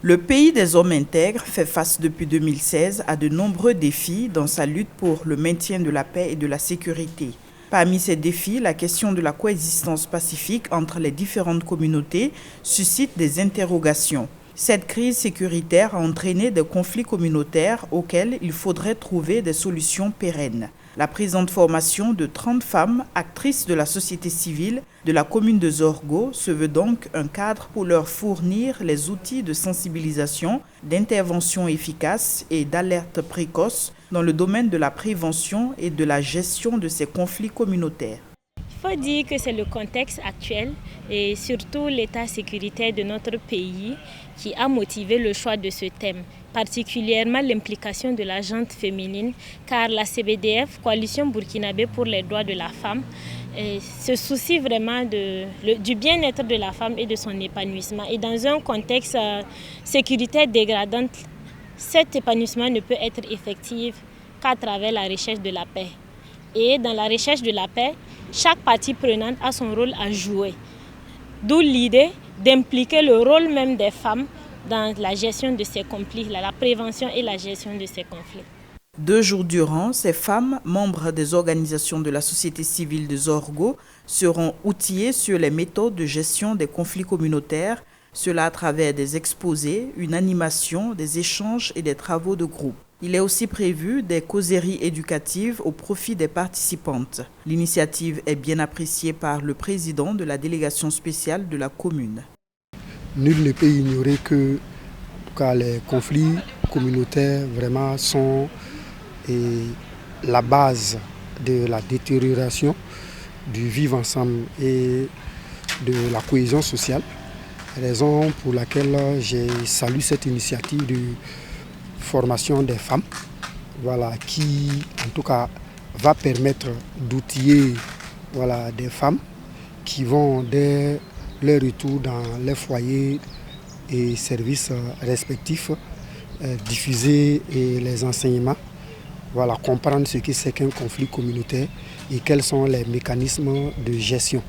Le pays des hommes intègres fait face depuis 2016 à de nombreux défis dans sa lutte pour le maintien de la paix et de la sécurité. Parmi ces défis, la question de la coexistence pacifique entre les différentes communautés suscite des interrogations. Cette crise sécuritaire a entraîné des conflits communautaires auxquels il faudrait trouver des solutions pérennes. La présente formation de 30 femmes, actrices de la société civile de la commune de Zorgo, se veut donc un cadre pour leur fournir les outils de sensibilisation, d'intervention efficace et d'alerte précoce dans le domaine de la prévention et de la gestion de ces conflits communautaires. Il faut dire que c'est le contexte actuel et surtout l'état sécuritaire de notre pays qui a motivé le choix de ce thème, particulièrement l'implication de la gente féminine, car la CBDF, Coalition burkinabé pour les droits de la femme, se soucie vraiment du bien-être de la femme et de son épanouissement. Et dans un contexte sécuritaire dégradant, cet épanouissement ne peut être effectif qu'à travers la recherche de la paix. Et dans la recherche de la paix, chaque partie prenante a son rôle à jouer. D'où l'idée d'impliquer le rôle même des femmes dans la gestion de ces conflits, la prévention et la gestion de ces conflits. 2 jours durant, ces femmes, membres des organisations de la société civile de Zorgo, seront outillées sur les méthodes de gestion des conflits communautaires, cela à travers des exposés, une animation, des échanges et des travaux de groupe. Il est aussi prévu des causeries éducatives au profit des participantes. L'initiative est bien appréciée par le président de la délégation spéciale de la commune. Nul ne peut ignorer que les conflits communautaires vraiment sont la base de la détérioration du vivre ensemble et de la cohésion sociale. Raison pour laquelle je salue cette initiative de formation des femmes, qui en tout cas va permettre d'outiller des femmes qui vont dès leur retour dans les foyers et services respectifs diffuser les enseignements, comprendre ce que c'est qu'un conflit communautaire et quels sont les mécanismes de gestion.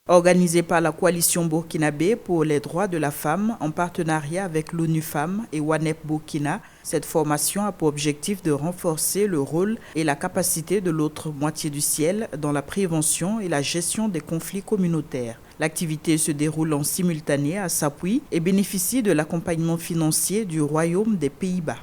Organisée par la Coalition burkinabé pour les droits de la femme en partenariat avec l'ONU Femmes et WANEP Burkina, cette formation a pour objectif de renforcer le rôle et la capacité de l'autre moitié du ciel dans la prévention et la gestion des conflits communautaires. L'activité se déroule en simultané à Sapoui et bénéficie de l'accompagnement financier du Royaume des Pays-Bas.